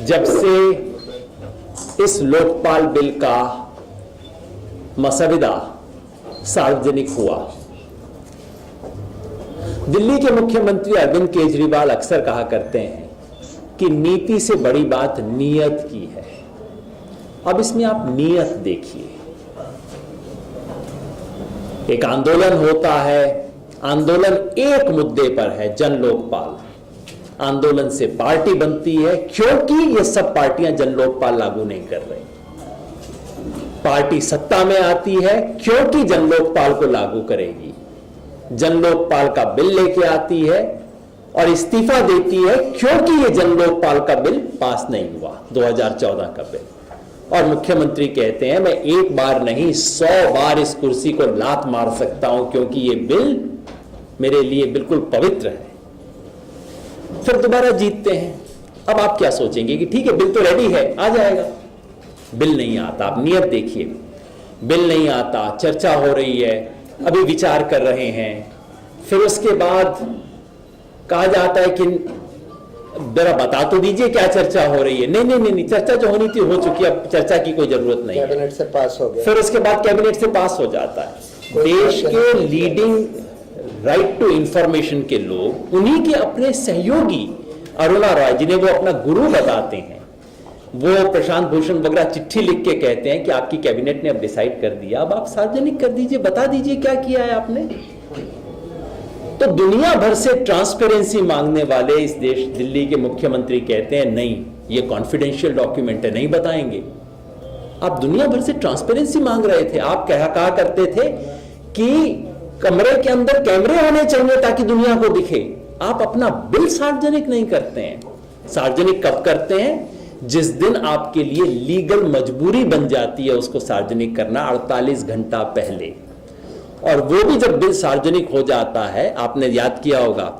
जब से इस लोकपाल बिल का मसविदा सार्वजनिक हुआ, दिल्ली के मुख्यमंत्री अरविंद केजरीवाल अक्सर कहा करते हैं कि नीति से बड़ी बात नीयत की है। अब इसमें आप नीयत देखिए। एक आंदोलन होता है, आंदोलन एक मुद्दे पर है, जन लोकपाल। आंदोलन से पार्टी बनती है, क्योंकि ये सब पार्टियां जन लोकपाल लागू नहीं कर रही। पार्टी सत्ता में आती है क्योंकि जन लोकपाल को लागू करेगी। जन लोकपाल का बिल लेके आती है और इस्तीफा देती है क्योंकि ये जन लोकपाल का बिल पास नहीं हुआ, 2014 का बिल। और मुख्यमंत्री कहते हैं मैं एक बार नहीं 100 बार इस कुर्सी को लात मार सकता हूं क्योंकि ये बिल मेरे लिए बिल्कुल पवित्र है। फिर दोबारा जीतते हैं। अब आप क्या सोचेंगे कि ठीक है बिल तो रेडी है, आ जाएगा। बिल नहीं आता। आप नियत देखिए, बिल नहीं आता, चर्चा हो रही है, अभी विचार कर रहे हैं। फिर उसके बाद कहा जाता है कि जरा बता तो दीजिए क्या चर्चा हो रही है। नहीं नहीं नहीं, चर्चा जो होनी थी हो चुकी, अब चर्चा की कोई जरूरत नहीं, कैबिनेट से पास हो गया। फिर उसके बाद कैबिनेट से पास हो जाता है। देश के लीडिंग राइट टू इंफॉर्मेशन के लोग, उन्हीं के अपने सहयोगी अरुणा रॉय, जिन्हें वो अपना गुरु बताते हैं, वो प्रशांत भूषण वगैरह चिट्ठी लिख के कहते हैं कि आपकी कैबिनेट ने अब डिसाइड कर दिया, अब आप सार्वजनिक कर दीजिए, बता दीजिए क्या किया है आपने। तो दुनिया भर से ट्रांसपेरेंसी मांगने वाले इस देश दिल्ली के मुख्यमंत्री कहते हैं नहीं, ये कॉन्फिडेंशियल डॉक्यूमेंट है, नहीं बताएंगे। आप दुनिया भर से ट्रांसपेरेंसी मांग रहे थे। आप कहा करते थे कि कमरे के अंदर कैमरे होने चाहिए ताकि दुनिया को दिखे। आप अपना बिल सार्वजनिक नहीं करते हैं। सार्वजनिक कब करते हैं? जिस दिन आपके लिए लीगल मजबूरी बन जाती है उसको सार्वजनिक करना, 48 घंटा पहले। और वो भी जब बिल सार्वजनिक हो जाता है, आपने याद किया होगा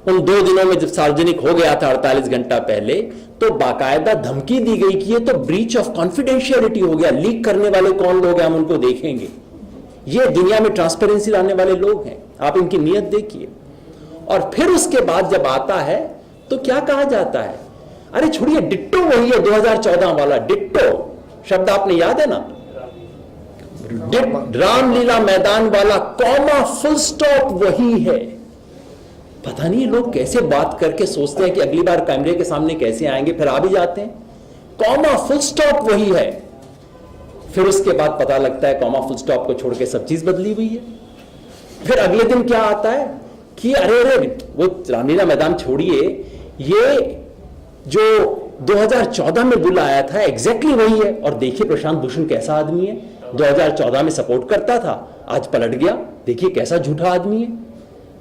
उन 2 दिनों में जब सार्वजनिक हो गया था 48 घंटा पहले, तो बाकायदा धमकी दी गई कि ये तो ब्रीच ऑफ कॉन्फिडेंशियलिटी हो गया, लीक करने वाले कौन लोग हैं हम उनको देखेंगे। ये दुनिया में ट्रांसपेरेंसी लाने वाले लोग हैं। आप इनकी नीयत देखिए। और फिर उसके बाद जब आता है तो क्या कहा जाता है? अरे छोड़िए, डिट्टो वही है 2014 वाला डिट्टो शब्द आपने याद है ना, रामलीला मैदान वाला, कॉमा फुल स्टॉप वही है। पता नहीं लोग कैसे बात करके सोचते हैं कि अगली बार कैमरे के सामने कैसे आएंगे, फिर आ भी जाते हैं। कॉमा फुल स्टॉप वही है। फिर उसके बाद पता लगता है कॉमा फुल स्टॉप को छोड़ के सब चीज बदली हुई है। फिर अगले दिन क्या आता है कि अरे अरे वो रामलीला मैदान छोड़िए, ये जो 2014 में बिल आया था एग्जैक्टली वही है। और देखिए प्रशांत भूषण कैसा आदमी है, 2014 में सपोर्ट करता था, आज पलट गया, देखिए कैसा झूठा आदमी है।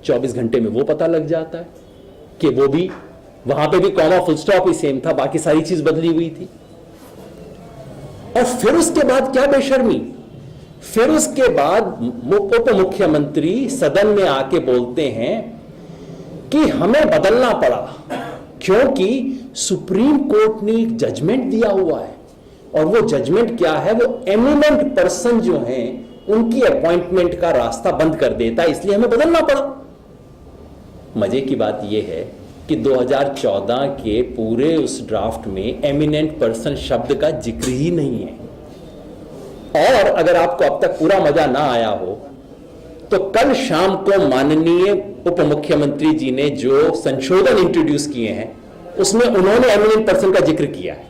24 घंटे में वो पता लग जाता है कि वो भी, वहां पे भी कॉमा फुल स्टॉप ही सेम था, बाकी सारी चीज बदली हुई थी। और फिर उसके बाद क्या बेशर्मी, फिर उसके बाद उप मुख्यमंत्री सदन में आके बोलते हैं कि हमें बदलना पड़ा क्योंकि सुप्रीम कोर्ट ने एक जजमेंट दिया हुआ है। और वो जजमेंट क्या है? वो एमिनेंट पर्सन जो हैं उनकी अपॉइंटमेंट का रास्ता बंद कर देता है, इसलिए हमें बदलना पड़ा। मजे की बात यह है कि 2014 के पूरे उस ड्राफ्ट में एमिनेंट पर्सन शब्द का जिक्र ही नहीं है। और अगर आपको अब तक पूरा मजा ना आया हो तो कल शाम को माननीय उप मुख्यमंत्री जी ने जो संशोधन इंट्रोड्यूस किए हैं उसमें उन्होंने एमिनेंट पर्सन का जिक्र किया है।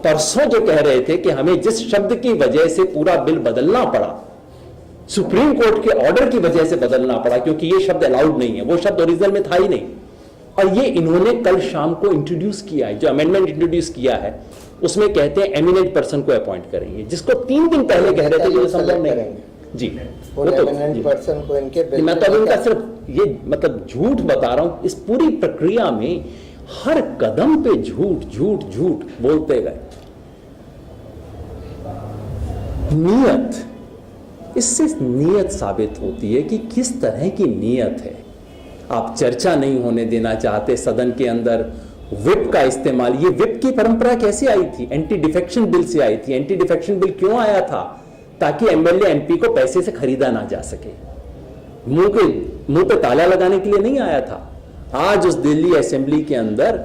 परसों जो कह रहे थे कि हमें जिस शब्द की वजह से पूरा बिल बदलना पड़ा, सुप्रीम कोर्ट के ऑर्डर की वजह से बदलना पड़ा क्योंकि ये शब्द अलाउड नहीं है, वो शब्द ओरिजिनल में था ही नहीं, और ये इन्होंने कल शाम को इंट्रोड्यूस किया है। जो अमेंडमेंट इंट्रोड्यूस किया है उसमें कहते हैं एमिनेंट पर्सन को अपॉइंट करेंगे, जिसको 3 दिन पहले कह रहे थे कि संभव नहीं है जी। वो तो पर्सन को इनके, मैं तो इनका सिर्फ ये मतलब झूठ बता रहा हूं। इस पूरी प्रक्रिया में हर कदम पे झूठ झूठ झूठ बोलते गए। नियत, इससे नियत साबित होती है कि किस तरह की नियत है। आप चर्चा नहीं होने देना चाहते सदन के अंदर, विप का इस्तेमाल। ये विप की परंपरा कैसे आई थी? एंटी डिफेक्शन बिल से आई थी। एंटी डिफेक्शन बिल क्यों आया था? ताकि एमएलए एमपी को पैसे से खरीदा ना जा सके। मुंह पे ताला लगाने के लिए नहीं आया था। आज उस दिल्ली असेंबली के अंदर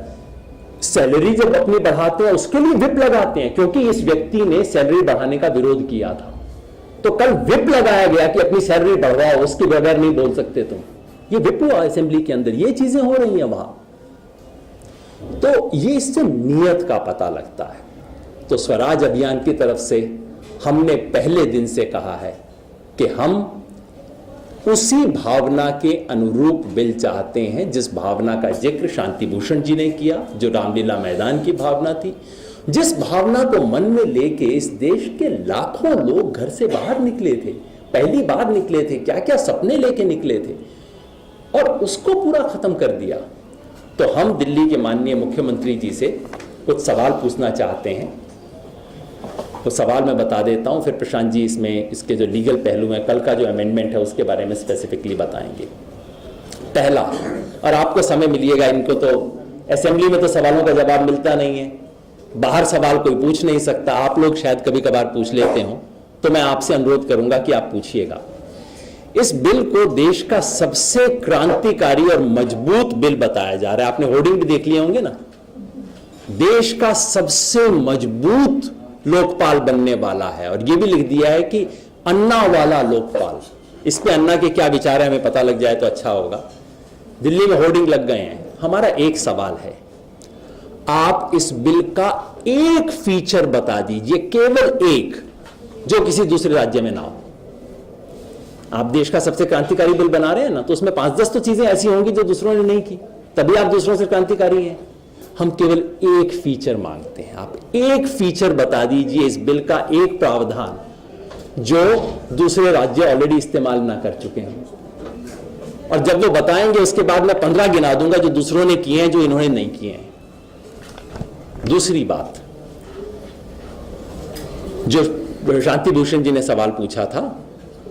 सैलरी जब अपनी बढ़ाते हैं उसके लिए विप लगाते हैं, क्योंकि इस व्यक्ति ने सैलरी बढ़ाने का विरोध किया था। तो कल विप लगाया गया कि अपनी सैलरी बढ़वाओ, उसके बगैर नहीं बोल सकते तुम। ये विप हुआ असेंबली के अंदर, ये चीजें हो रही हैं वहां। तो ये इससे नियत का पता लगता है। तो स्वराज अभियान की तरफ से हमने पहले दिन से कहा है कि हम उसी भावना के अनुरूप बिल चाहते हैं जिस भावना का जिक्र शांति भूषण जी ने किया, जो रामलीला मैदान की भावना थी, जिस भावना को मन में लेके इस देश के लाखों लोग घर से बाहर निकले थे, पहली बार निकले थे, क्या क्या सपने लेके निकले थे, और उसको पूरा खत्म कर दिया। तो हम दिल्ली के माननीय मुख्यमंत्री जी से कुछ सवाल पूछना चाहते हैं। वो सवाल मैं बता देता हूं, फिर प्रशांत जी इसमें इसके जो लीगल पहलू हैं, कल का जो अमेंडमेंट है उसके बारे में स्पेसिफिकली बताएंगे। पहला, और आपको समय मिलिएगा, इनको तो असेंबली में तो सवालों का जवाब मिलता नहीं है, बाहर सवाल कोई पूछ नहीं सकता, आप लोग शायद कभी कभार पूछ लेते हो, तो मैं आपसे अनुरोध करूंगा कि आप पूछिएगा। इस बिल को देश का सबसे क्रांतिकारी और मजबूत बिल बताया जा रहा है। आपने होर्डिंग भी देख लिए होंगे ना, देश का सबसे मजबूत लोकपाल बनने वाला है, और यह भी लिख दिया है कि अन्ना वाला लोकपाल। इस पे अन्ना के क्या विचार है हमें पता लग जाए तो अच्छा होगा। दिल्ली में होर्डिंग लग गए हैं। हमारा एक सवाल है, आप इस बिल का एक फीचर बता दीजिए, केवल एक, जो किसी दूसरे राज्य में ना हो। आप देश का सबसे क्रांतिकारी बिल बना रहे हैं ना, तो उसमें 5-10 तो चीजें ऐसी होंगी जो दूसरों ने नहीं की, तभी आप दूसरों से क्रांतिकारी हैं। हम केवल एक फीचर मांगते हैं, आप एक फीचर बता दीजिए, इस बिल का एक प्रावधान जो दूसरे राज्य ऑलरेडी इस्तेमाल ना कर चुके हैं। और जब वो बताएंगे उसके बाद मैं 15 गिना दूंगा जो दूसरों ने किए हैं, जो इन्होंने नहीं किए हैं। दूसरी बात, जो शांति भूषण जी ने सवाल पूछा था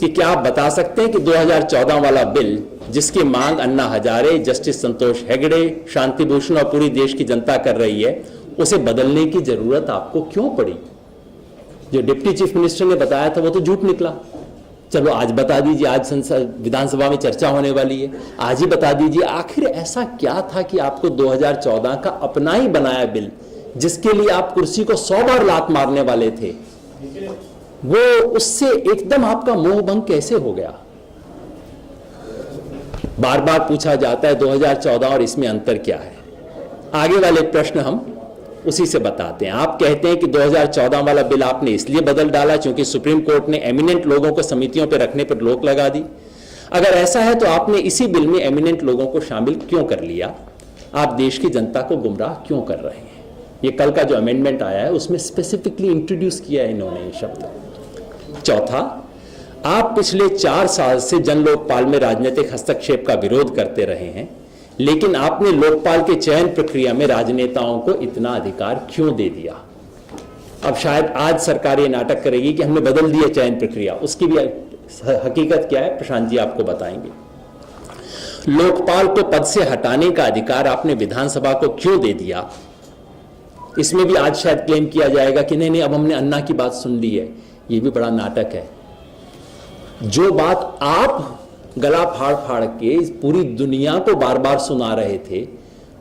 कि क्या आप बता सकते हैं कि 2014 वाला बिल जिसकी मांग अन्ना हजारे, जस्टिस संतोष हेगड़े, शांति भूषण और पूरी देश की जनता कर रही है, उसे बदलने की जरूरत आपको क्यों पड़ी? जो डिप्टी चीफ मिनिस्टर ने बताया था वो तो झूठ निकला। चलो आज बता दीजिए, आज विधानसभा में चर्चा होने वाली है, आज ही बता दीजिए, आखिर ऐसा क्या था कि आपको 2014 का अपना ही बनाया बिल, जिसके लिए आप कुर्सी को 100 बार लात मारने वाले थे, वो उससे एकदम आपका मोह भंग कैसे हो गया? बार बार पूछा जाता है 2014 और इसमें अंतर क्या है। आगे वाले प्रश्न हम उसी से बताते हैं। आप कहते हैं कि 2014 वाला बिल आपने इसलिए बदल डाला क्योंकि सुप्रीम कोर्ट ने एमिनेंट लोगों को समितियों पर रखने पर रोक लगा दी। अगर ऐसा है तो आपने इसी बिल में एमिनेंट लोगों को शामिल क्यों कर लिया? आप देश की जनता को गुमराह क्यों कर रहे हैं? ये कल का जो अमेंडमेंट आया है उसमें स्पेसिफिकली इंट्रोड्यूस किया है इन्होंने ये शब्द। चौथा, आप पिछले 4 साल से जन लोकपाल में राजनीतिक हस्तक्षेप का विरोध करते रहे हैं, लेकिन आपने लोकपाल के चयन प्रक्रिया में राजनेताओं को इतना अधिकार क्यों दे दिया? अब शायद आज सरकार ये नाटक करेगी कि हमने बदल दिया चयन प्रक्रिया, उसकी भी हकीकत क्या है प्रशांत जी आपको बताएंगे। लोकपाल को पद से हटाने का अधिकार आपने विधानसभा को क्यों दे दिया? इसमें भी आज शायद क्लेम किया जाएगा कि नहीं अब हमने अन्ना की बात सुन ली है। ये भी बड़ा नाटक है। जो बात आप गला फाड़ फाड़ के पूरी दुनिया को बार बार सुना रहे थे,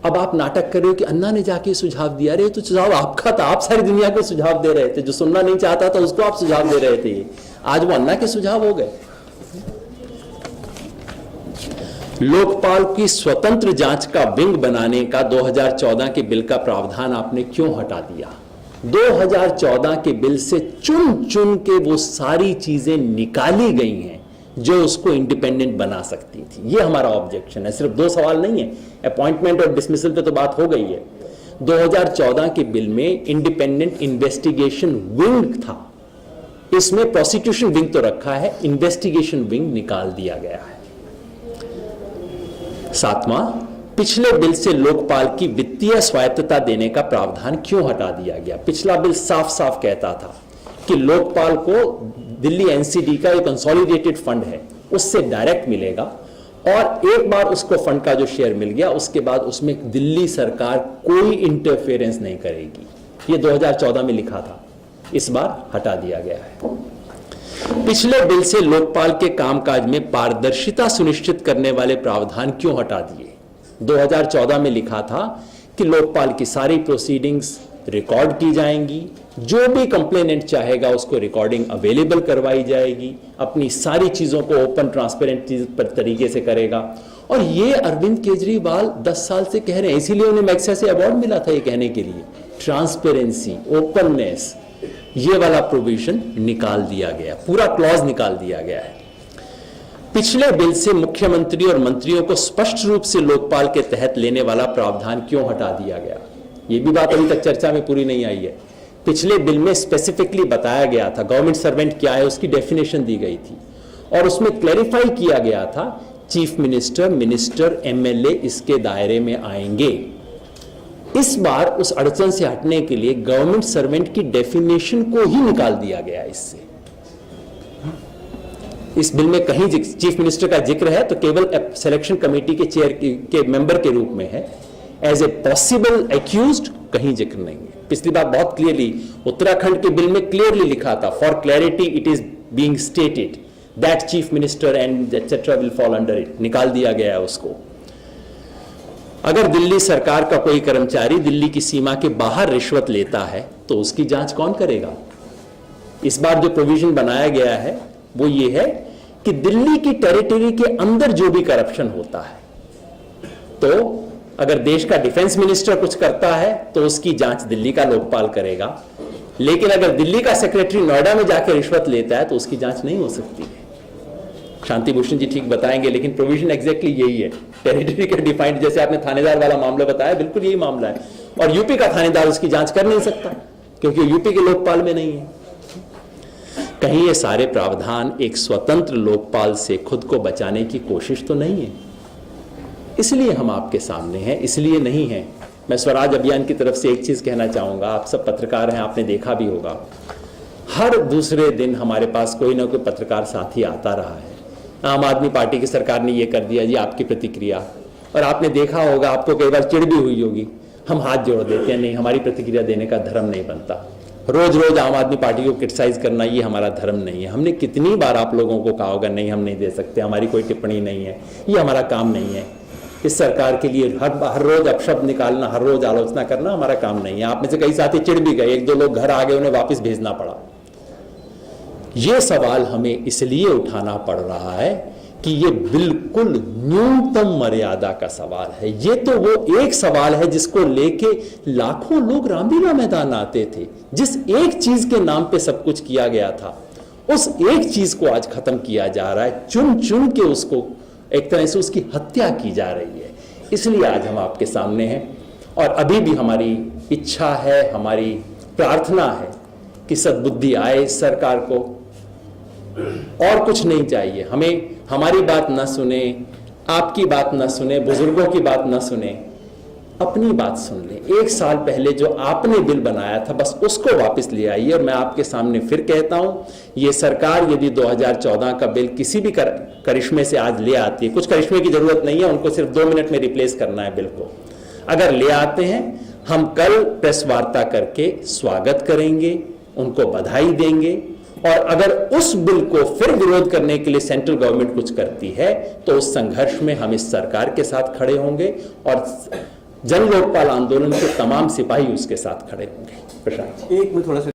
अब आप नाटक कर रहे हो कि अन्ना ने जाके सुझाव दिया। अरे तो सुझाव आपका था, आप सारी दुनिया को सुझाव दे रहे थे, जो सुनना नहीं चाहता था उसको आप सुझाव दे रहे थे। आज वो अन्ना के सुझाव हो गए। लोकपाल की स्वतंत्र जांच का विंग बनाने का 2014 के बिल का प्रावधान आपने क्यों हटा दिया? 2014 के बिल से चुन चुन के वो सारी चीजें निकाली गई हैं जो उसको इंडिपेंडेंट बना सकती थी। ये हमारा ऑब्जेक्शन है। सिर्फ 2 सवाल नहीं है, अपॉइंटमेंट और डिसमिसल पे तो बात हो गई है। 2014 के बिल में इंडिपेंडेंट इन्वेस्टिगेशन विंग था, इसमें प्रोसिक्यूशन विंग तो रखा है, इन्वेस्टिगेशन विंग निकाल दिया गया है। 7वां, पिछले बिल से लोकपाल की वित्तीय स्वायत्तता देने का प्रावधान क्यों हटा दिया गया? पिछला बिल साफ साफ कहता था कि लोकपाल को दिल्ली एनसीडी का एक कंसोलिडेटेड फंड है उससे डायरेक्ट मिलेगा, और एक बार उसको फंड का जो शेयर मिल गया उसके बाद उसमें दिल्ली सरकार कोई इंटरफेरेंस नहीं करेगी। ये 2014 में लिखा था, इस बार हटा दिया गया है। पिछले बिल से लोकपाल के कामकाज में पारदर्शिता सुनिश्चित करने वाले प्रावधान क्यों हटा दिए? 2014 में लिखा था कि लोकपाल की सारी प्रोसीडिंग्स रिकॉर्ड की जाएंगी, जो भी कंप्लेनेंट चाहेगा उसको रिकॉर्डिंग अवेलेबल करवाई जाएगी, अपनी सारी चीजों को ओपन ट्रांसपेरेंट तरीके से करेगा। और ये अरविंद केजरीवाल 10 साल से कह रहे हैं, इसीलिए उन्हें मैग्सा से अवार्ड मिला था ये कहने के लिए। ट्रांसपेरेंसी, ओपननेस, ये वाला प्रोविजन निकाल दिया गया, पूरा क्लॉज निकाल दिया गया है। पिछले बिल से मुख्यमंत्री और मंत्रियों को स्पष्ट रूप से लोकपाल के तहत लेने वाला प्रावधान क्यों हटा दिया गया, ये भी बात अभी तक चर्चा में पूरी नहीं आई है। पिछले बिल में स्पेसिफिकली बताया गया था गवर्नमेंट सर्वेंट क्या है, उसकी डेफिनेशन दी गई थी और उसमें क्लैरिफाई किया गया था चीफ मिनिस्टर, मिनिस्टर, एमएलए इसके दायरे में आएंगे। इस बार उस अड़चन से हटने के लिए गवर्नमेंट सर्वेंट की डेफिनेशन को ही निकाल दिया गया। इससे इस बिल में कहीं चीफ मिनिस्टर का जिक्र है तो केवल सिलेक्शन कमेटी के चेयर के मेंबर के रूप में है, एज ए पॉसिबल एक्यूज्ड कहीं जिक्र नहीं है। पिछली बार बहुत क्लियरली उत्तराखंड के बिल में क्लियरली लिखा था, for clarity it is being stated that chief minister and etcetera will fall under it, निकाल दिया गया है उसको। अगर दिल्ली सरकार का कोई कर्मचारी दिल्ली की सीमा के बाहर रिश्वत लेता है तो उसकी जांच कौन करेगा? इस बार जो प्रोविजन बनाया गया है वो ये है कि दिल्ली की टेरिटरी के अंदर जो भी करप्शन होता है, तो अगर देश का डिफेंस मिनिस्टर कुछ करता है तो उसकी जांच दिल्ली का लोकपाल करेगा, लेकिन अगर दिल्ली का सेक्रेटरी नोएडा में जाकर रिश्वत लेता है तो उसकी जांच नहीं हो सकती है। शांति भूषण जी ठीक बताएंगे, लेकिन प्रोविजन एग्जैक्टली यही है, टेरिटरी का डिफाइंड। जैसे आपने थानेदार वाला मामला बताया, बिल्कुल यही मामला है। और यूपी का थानेदार उसकी जांच कर नहीं सकता क्योंकि यूपी के लोकपाल में नहीं है। कहीं ये सारे प्रावधान एक स्वतंत्र लोकपाल से खुद को बचाने की कोशिश तो नहीं है? इसलिए हम आपके सामने हैं, इसलिए नहीं है। मैं स्वराज अभियान की तरफ से एक चीज कहना चाहूंगा, आप सब पत्रकार हैं, आपने देखा भी होगा, हर दूसरे दिन हमारे पास कोई ना कोई पत्रकार साथी आता रहा है। आम आदमी पार्टी की सरकार ने ये कर दिया जी, आपकी प्रतिक्रिया। और आपने देखा होगा, आपको कई बार चिढ़ भी हुई होगी, हम हाथ जोड़ देते हैं, नहीं हमारी प्रतिक्रिया देने का धर्म नहीं बनता। रोज रोज आम आदमी पार्टी को क्रिटिसाइज करना ये हमारा धर्म नहीं है। हमने कितनी बार आप लोगों को कहा होगा नहीं हम नहीं दे सकते, हमारी कोई टिप्पणी नहीं है, ये हमारा काम नहीं है। इस सरकार के लिए हर रोज अपशब्द निकालना, हर रोज आलोचना करना हमारा काम नहीं है। आप में से कई साथी चिढ़ भी गए, 1-2 लोग घर आ गए, उन्हें वापस भेजना पड़ा। यह सवाल हमें इसलिए उठाना पड़ रहा है कि ये बिल्कुल न्यूनतम मर्यादा का सवाल है। ये तो वो एक सवाल है जिसको लेके लाखों लोग रामलीला मैदान आते थे। जिस एक चीज के नाम पे सब कुछ किया गया था, उस एक चीज को आज खत्म किया जा रहा है। चुन चुन के उसको एक तरह से उसकी हत्या की जा रही है। इसलिए आज हम आपके सामने हैं और अभी भी हमारी इच्छा है, हमारी प्रार्थना है कि सद्बुद्धि आए इस सरकार को। और कुछ नहीं चाहिए हमें। हमारी बात ना सुने, आपकी बात ना सुने, बुजुर्गों की बात ना सुने, अपनी बात सुन ले। 1 साल पहले जो आपने बिल बनाया था बस उसको वापस ले आइए। और मैं आपके सामने फिर कहता हूं, ये सरकार यदि 2014 का बिल किसी भी करिश्मे से आज ले आती है, कुछ करिश्मे की जरूरत नहीं है, उनको सिर्फ 2 मिनट में रिप्लेस करना है बिल को। अगर ले आते हैं, हम कल प्रेस वार्ता करके स्वागत करेंगे, उनको बधाई देंगे। और अगर उस बिल को फिर विरोध करने के लिए सेंट्रल गवर्नमेंट कुछ करती है तो उस संघर्ष में हम इस सरकार के साथ खड़े होंगे और जन लोकपाल आंदोलन के तमाम सिपाही उसके साथ खड़े होंगे। प्रशांत, एक में थोड़ा सा